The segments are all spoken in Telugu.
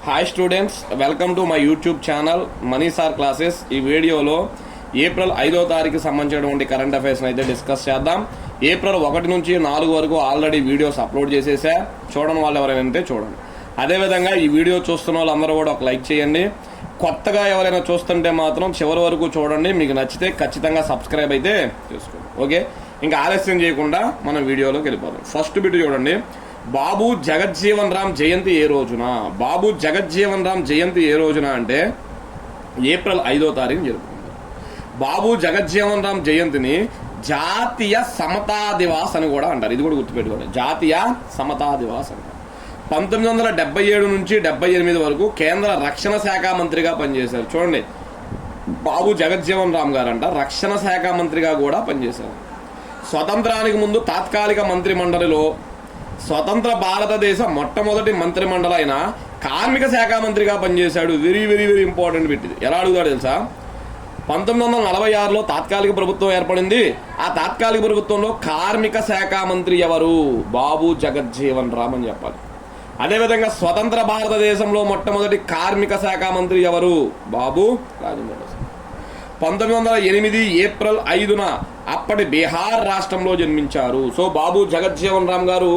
Hi students, welcome to my YouTube channel money sir classes. ఈ వీడియోలో ఏప్రిల్ 5వ తారీఖు సంబంధించినటువంటి కరెంట్ అఫైర్స్ని అయితే డిస్కస్ చేద్దాం. ఏప్రిల్ 1 నుంచి 4 వరకు ఆల్రెడీ వీడియోస్ అప్లోడ్ చేసేసా. చూడని వాళ్ళు ఎవరైనా ఉంటే చూడండి. అదేవిధంగా ఈ వీడియో చూస్తున్న వాళ్ళందరూ కూడా ఒక లైక్ చేయండి. కొత్తగా ఎవరైనా చూస్తుంటే మాత్రం చివరి వరకు చూడండి. మీకు నచ్చితే ఖచ్చితంగా సబ్స్క్రైబ్ అయితే చేసుకోండి. ఓకే, ఇంకా ఆలస్యం చేయకుండా మనం వీడియోలోకి వెళ్ళిపోదాం. ఫస్ట్ బిట్ చూడండి. బాబు జగజ్జీవన్ రామ్ జయంతి ఏ రోజున? బాబు జగజ్జీవన్ రామ్ జయంతి ఏ రోజున అంటే ఏప్రిల్ 5వ తారీఖు జరుపుకుంటారు. బాబు జగజ్జీవన్ రామ్ జయంతిని జాతీయ సమతా దివాస్ అని కూడా అంటారు. ఇది కూడా గుర్తుపెట్టుకోండి, జాతీయ సమతా దివాస్ అంటారు. 1977 నుంచి 78 వరకు కేంద్ర రక్షణ శాఖ మంత్రిగా పనిచేశారు. చూడండి, బాబు జగజ్జీవన్ రామ్ గారు అంట రక్షణ శాఖ మంత్రిగా కూడా పనిచేశారు. స్వతంత్రానికి ముందు తాత్కాలిక మంత్రి మండలిలో స్వతంత్ర భారతదేశ మొట్టమొదటి మంత్రి మండలి అయిన కార్మిక శాఖ మంత్రిగా పనిచేశాడు. వెరీ వెరీ వెరీ ఇంపార్టెంట్ పెట్టింది. ఎలా అడుగుతాడు తెలుసా? 1946లో తాత్కాలిక ప్రభుత్వం ఏర్పడింది. ఆ తాత్కాలిక ప్రభుత్వంలో కార్మిక శాఖ మంత్రి ఎవరు? బాబు జగజ్జీవన్ రామ్ అని చెప్పాలి. అదేవిధంగా స్వతంత్ర భారతదేశంలో మొట్టమొదటి కార్మిక శాఖ మంత్రి ఎవరు? బాబు రాజేంద్ర. 1908 ఏప్రిల్ 5న అప్పటి బీహార్ రాష్ట్రంలో జన్మించారు. సో బాబు జగజ్జీవన్ రామ్ గారు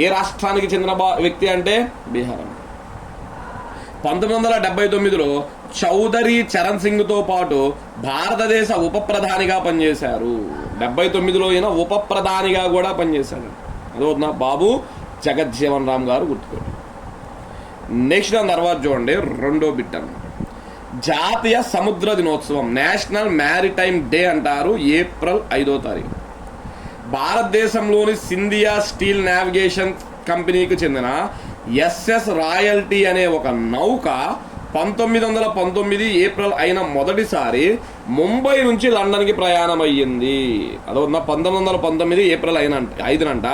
ఏ రాష్ట్రానికి చెందిన వ్యక్తి అంటే బీహార్. 1979లో చౌదరి చరణ్ సింగ్ తో పాటు భారతదేశ ఉప ప్రధానిగా పనిచేశారు. 79లో ఈయన ఉప ప్రధానిగా కూడా పనిచేశాడు. అదవుతున్నా బాబు జగజ్జీవన్ రామ్ గారు గుర్తుపెట్టు. నెక్స్ట్ దాని తర్వాత చూడండి, రెండో బిట్ అన్న జాతీయ సముద్ర దినోత్సవం, నేషనల్ మ్యారిటైమ్ డే అంటారు ఏప్రిల్ 5వ తారీఖు. భారతదేశంలోని సింధియా స్టీల్ నావిగేషన్ కంపెనీకి చెందిన ఎస్ఎస్ రాయల్టీ అనే ఒక నౌక 1919 ఏప్రిల్ అయిన మొదటిసారి ముంబై నుంచి లండన్కి ప్రయాణం అయ్యింది. అదొన్న 1919 ఏప్రిల్ 5నంట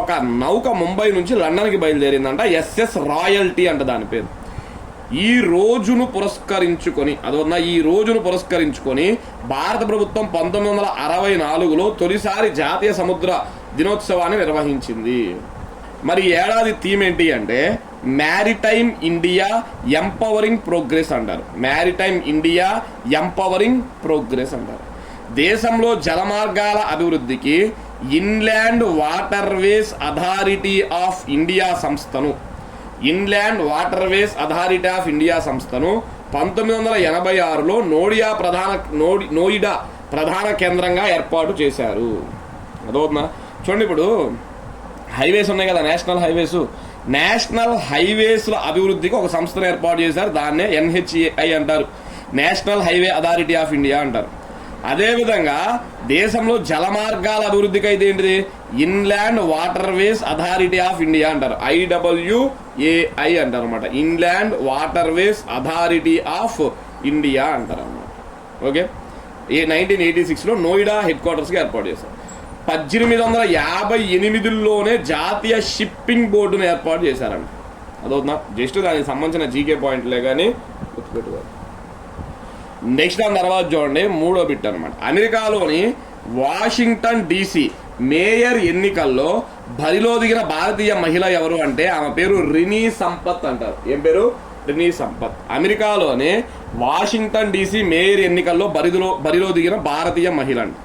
ఒక నౌక ముంబై నుంచి లండన్కి బయలుదేరిందంట. ఎస్ఎస్ రాయల్టీ అంట దాని పేరు. ఈ రోజును పురస్కరించుకొని భారత ప్రభుత్వం 1964లో తొలిసారి జాతీయ సముద్ర దినోత్సవాన్ని నిర్వహించింది. మరి ఏడాది థీమ్ ఏంటి అంటే మ్యారిటైమ్ ఇండియా ఎంపవరింగ్ ప్రోగ్రెస్ అంటారు. మ్యారిటైమ్ ఇండియా ఎంపవరింగ్ ప్రోగ్రెస్ అంటారు. దేశంలో జలమార్గాల అభివృద్ధికి inland waterways authority of India సంస్థను 1986లో నోయిడా ప్రధాన కేంద్రంగా ఏర్పాటు చేశారు. అదవుతుందా? చూడండి, ఇప్పుడు హైవేస్ ఉన్నాయి కదా, నేషనల్ హైవేస్ల అభివృద్ధికి ఒక సంస్థను ఏర్పాటు చేశారు. దాన్నే NHAI అంటారు, national highway authority of India అంటారు. అదేవిధంగా దేశంలో జలమార్గాల అభివృద్ధికి అయితే ఏంటిది inland waterways authority of India అంటారు, IWAI అంటారు అనమాట. Inland waterways authority of India అంటారు అనమాట. ఓకే, 1986లో నోయిడా హెడ్ క్వార్టర్స్గా ఏర్పాటు చేశారు. 1858లోనే జాతీయ షిప్పింగ్ బోర్డును ఏర్పాటు చేశారంట. అదవుతుందా? జస్ట్ దానికి సంబంధించిన జీకే పాయింట్లే కానీ గుర్తుపెట్టుకోవాలి. నెక్స్ట్ దాని తర్వాత చూడండి, మూడో బిట్ అనమాట. అమెరికాలోని వాషింగ్టన్ DC మేయర్ ఎన్నికల్లో బరిలో దిగిన భారతీయ మహిళ ఎవరు అంటే ఆమె పేరు రినీ సంపత్ అంటారు. ఏం పేరు? రినీ సంపత్. అమెరికాలోని వాషింగ్టన్ DC మేయర్ ఎన్నికల్లో బరిలో దిగిన భారతీయ మహిళ అండి.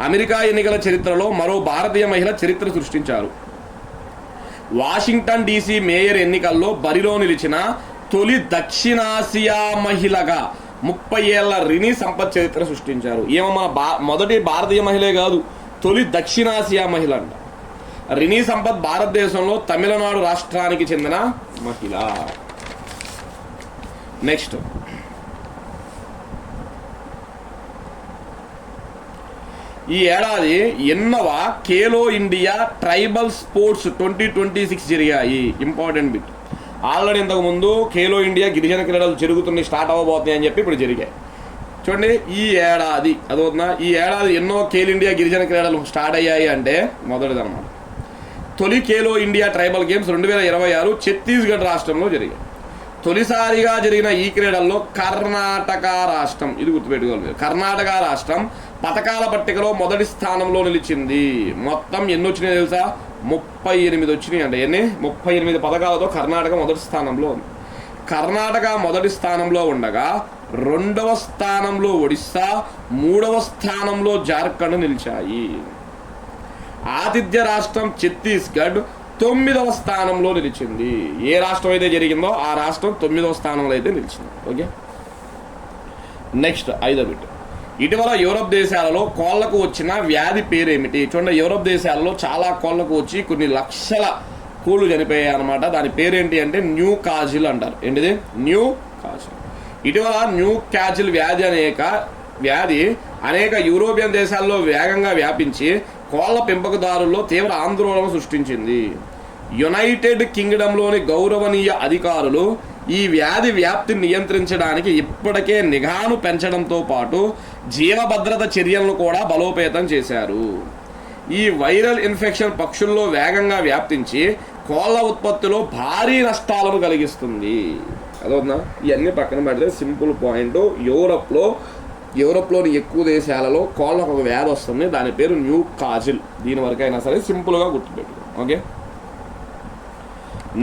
అమెరికా ఎన్నికల చరిత్రలో మరో భారతీయ మహిళ చరిత్ర సృష్టించారు. వాషింగ్టన్ DC మేయర్ ఎన్నికల్లో బరిలో నిలిచిన తొలి దక్షిణాసియా మహిళగా 30 ఏళ్ల రినీ సంపత్ చరిత్ర సృష్టించారు. ఏమో మన మొదటి భారతీయ మహిళే కాదు, తొలి దక్షిణాసియా మహిళ అంట. రినీ సంపత్ భారతదేశంలో తమిళనాడు రాష్ట్రానికి చెందిన మహిళ. నెక్స్ట్, ఈ ఏడాది ఎన్నవ ఖేలో ఇండియా ట్రైబల్ స్పోర్ట్స్ 2026 జరిగాయి. Important bit. ఆల్రెడీ ఇంతకుముందు ఖేలో ఇండియా గిరిజన క్రీడలు స్టార్ట్ అవ్వబోతున్నాయి అని చెప్పి ఇప్పుడు జరిగాయి. చూడండి, ఈ ఏడాది ఎన్నో ఖేలో ఇండియా గిరిజన క్రీడలు స్టార్ట్ అయ్యాయి అంటే మొదటిదన్నమాట. తొలి Khelo India tribal games 2026 Chhattisgarh రాష్ట్రంలో జరిగాయి. తొలిసారిగా జరిగిన ఈ క్రీడల్లో కర్ణాటక రాష్ట్రం, ఇది గుర్తుపెట్టుకోవాలి, కర్ణాటక రాష్ట్రం పథకాల పట్టికలో మొదటి స్థానంలో నిలిచింది. మొత్తం ఎన్ని వచ్చినాయి తెలుసా? 38 వచ్చినాయి. అంటే ఎన్ని? 38 పథకాలతో కర్ణాటక మొదటి స్థానంలో ఉంది. కర్ణాటక మొదటి స్థానంలో ఉండగా 2వ స్థానంలో ఒడిస్సా, 3వ స్థానంలో జార్ఖండ్ నిలిచాయి. ఆతిథ్య రాష్ట్రం ఛత్తీస్గఢ్ 9వ స్థానంలో నిలిచింది. ఏ రాష్ట్రం అయితే జరిగిందో ఆ రాష్ట్రం 9వ స్థానంలో అయితే నిలిచింది. ఓకే, నెక్స్ట్ 5వ బిట్. ఇటీవల యూరప్ దేశాలలో కోళ్లకు వచ్చిన వ్యాధి పేరేమిటి? చూడండి, యూరప్ దేశాలలో చాలా కోళ్లకు వచ్చి కొన్ని లక్షల కోళ్ళు చనిపోయాయి అనమాట. దాని పేరేంటి అంటే న్యూ కాజిల్ అంటారు. ఏంటిది? New castle. ఇటీవల న్యూ కాజిల్ వ్యాధి అనేక యూరోపియన్ దేశాల్లో వేగంగా వ్యాపించి కోళ్ల పెంపకదారుల్లో తీవ్ర ఆందోళన సృష్టించింది. యునైటెడ్ కింగ్డమ్లోని గౌరవనీయ అధికారులు ఈ వ్యాధి వ్యాప్తిని నియంత్రించడానికి ఇప్పటికే నిఘాను పెంచడంతో పాటు జీవభద్రత చర్యలను కూడా బలోపేతం చేశారు. ఈ వైరల్ ఇన్ఫెక్షన్ పక్షుల్లో వేగంగా వ్యాప్తించి కోళ్ల ఉత్పత్తిలో భారీ నష్టాలను కలిగిస్తుంది. అదొద్దా, ఇవన్నీ పక్కన పెడితే సింపుల్ పాయింట్, యూరప్లోని ఎక్కువ దేశాలలో కోళ్ళకు ఒక వ్యాధి వస్తుంది. దాని పేరు న్యూ కాజిల్. దీని వరకు అయినా సరే సింపుల్గా గుర్తుపెట్టుకో. ఓకే,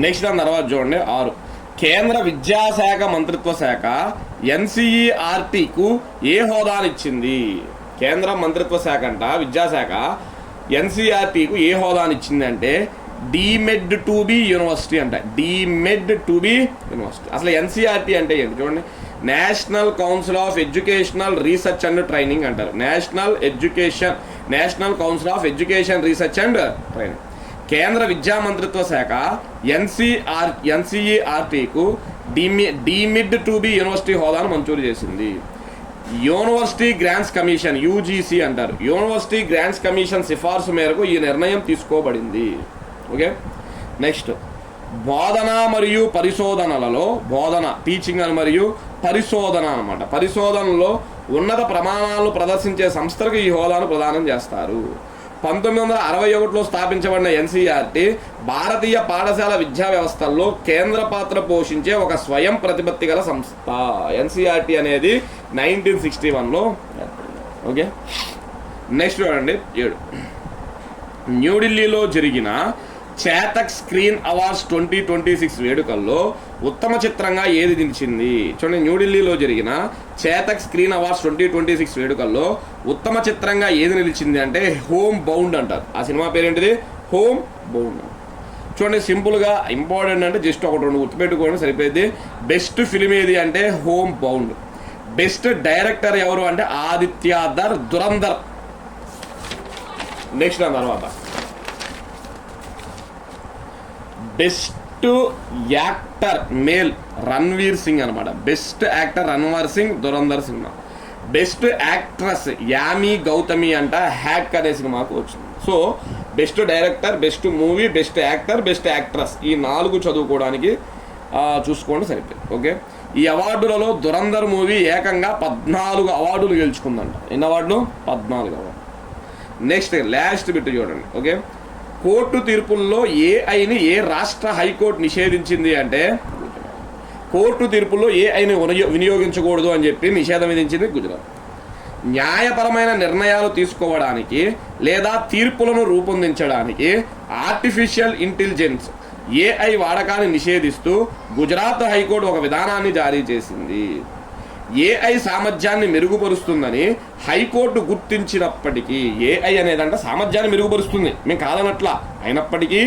నెక్స్ట్ దాని తర్వాత చూడండి 6. కేంద్ర విద్యాశాఖ మంత్రిత్వ శాఖ ఎన్సీఈఆర్టీకు ఏ హోదానిచ్చింది? కేంద్ర మంత్రిత్వ శాఖ అంట, విద్యాశాఖ ఎన్సీఆర్టీకు ఏ హోదానిచ్చింది అంటే డీమెడ్ టు బి యూనివర్సిటీ అంట. Deemed to be university. అసలు ఎన్సీఆర్టీ అంటే ఏంటి చూడండి. National council of educational research and training అంటారు. National council of education research and training. కేంద్ర విద్యా మంత్రిత్వ శాఖ ఎన్సీఈఆర్టీకు డీమిడ్ టు బి యూనివర్సిటీ హోదాను మంజూరు చేసింది. యూనివర్సిటీ గ్రాంట్స్ కమిషన్, యూజీసీ అంటారు. యూనివర్సిటీ గ్రాంట్స్ కమిషన్ సిఫార్సు మేరకు ఈ నిర్ణయం తీసుకోబడింది. ఓకే, నెక్స్ట్ బోధన మరియు పరిశోధనలలో టీచింగ్ అని మరియు పరిశోధన అనమాట. పరిశోధనలో ఉన్నత ప్రమాణాలను ప్రదర్శించే సంస్థలకు ఈ హోదాను ప్రదానం చేస్తారు. 1961లో స్థాపించబడిన ఎన్సీఆర్టీ భారతీయ పాఠశాల విద్యా వ్యవస్థల్లో కేంద్ర పాత్ర పోషించే ఒక స్వయం ప్రతిపత్తి గల సంస్థ. ఎన్సీఆర్టీ అనేది 1961లో. ఓకే, నెక్స్ట్ చూడండి 7. న్యూఢిల్లీలో జరిగిన చేతక్ స్క్రీన్ అవార్డ్స్ 2026 వేడుకల్లో ఉత్తమ చిత్రంగా ఏది నిలిచింది? చూడండి, న్యూఢిల్లీలో జరిగిన చేతక్ స్క్రీన్ అవార్డ్స్ 2026 వేడుకల్లో ఉత్తమ చిత్రంగా ఏది నిలిచింది అంటే హోమ్ బౌండ్ అంటారు. ఆ సినిమా పేరేంటిది? Home bound. చూడండి, సింపుల్గా ఇంపార్టెంట్ అంటే జస్ట్ ఒకటి 2 గుర్తుపెట్టుకోండి సరిపోయింది. బెస్ట్ ఫిలిం ఏది అంటే హోమ్ బౌండ్. బెస్ట్ డైరెక్టర్ ఎవరు అంటే ఆదిత్యధర్ దురంధర్. నెక్స్ట్ దాని తర్వాత best actor male Ranveer Singh అనమాట. Best actor Ranveer Singh, Dhurandhar cinema. Best actress Yami Gautami అంట, హ్యాక్ అనే సినిమాకు వచ్చింది. So best director, best movie, best actor, best actress, ఈ 4 చదువుకోవడానికి చూసుకోండి సరిపోయింది. ఓకే, ఈ అవార్డులలో దురంధర్ మూవీ ఏకంగా 14 అవార్డులు గెలుచుకుందంట. ఎన్ని అవార్డులు? 14 అవార్డు. నెక్స్ట్ లాస్ట్ బిట్ చూడండి. ఓకే, కోర్టు తీర్పుల్లో ఏఐని ఏ రాష్ట్ర హైకోర్టు నిషేధించింది అంటే కోర్టు తీర్పుల్లో ఏఐని వినియోగించకూడదు అని చెప్పి నిషేధం విధించింది గుజరాత్. న్యాయపరమైన నిర్ణయాలు తీసుకోవడానికి లేదా తీర్పులను రూపొందించడానికి ఆర్టిఫిషియల్ ఇంటెలిజెన్స్ ఏఐ వాడకాన్ని నిషేధిస్తూ గుజరాత్ హైకోర్టు ఒక విధానాన్ని జారీ చేసింది. ఏఐ సామర్థ్యాన్ని మెరుగుపరుస్తుందని హైకోర్టు గుర్తించినప్పటికీ, ఏఐ అనేదంటే సామర్థ్యాన్ని మెరుగుపరుస్తుంది, మేము కాదనట్లా, అయినప్పటికీ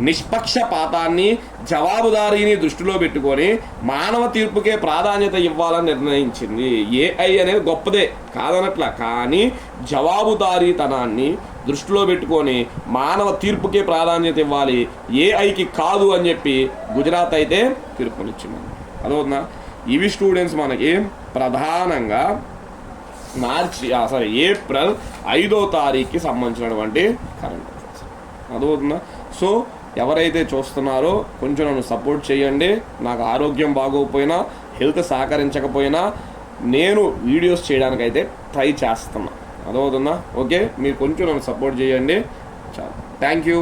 నిష్పక్షపాతాన్ని, జవాబుదారీని దృష్టిలో పెట్టుకొని మానవ తీర్పుకే ప్రాధాన్యత ఇవ్వాలని నిర్ణయించింది. ఏఐ అనేది గొప్పదే కాదనట్లా, కానీ జవాబుదారీతనాన్ని దృష్టిలో పెట్టుకొని మానవ తీర్పుకే ప్రాధాన్యత ఇవ్వాలి, ఏఐకి కాదు అని చెప్పి గుజరాత్ అయితే తీర్పునిచ్చింది. అదవుతుందా? ఇవి స్టూడెంట్స్ మనకి ప్రధానంగా ఏప్రిల్ 5వ తారీఖుకి సంబంధించినటువంటి కరెంట్ అఫైర్స్. అదవుతుందా? సో ఎవరైతే చూస్తున్నారో కొంచెం నన్ను సపోర్ట్ చేయండి. నాకు ఆరోగ్యం బాగోకపోయినా, హెల్త్ సహకరించకపోయినా నేను వీడియోస్ చేయడానికైతే ట్రై చేస్తున్నా. అదవుతుందా? ఓకే, మీరు కొంచెం నన్ను సపోర్ట్ చేయండి. చాలు. Thank you.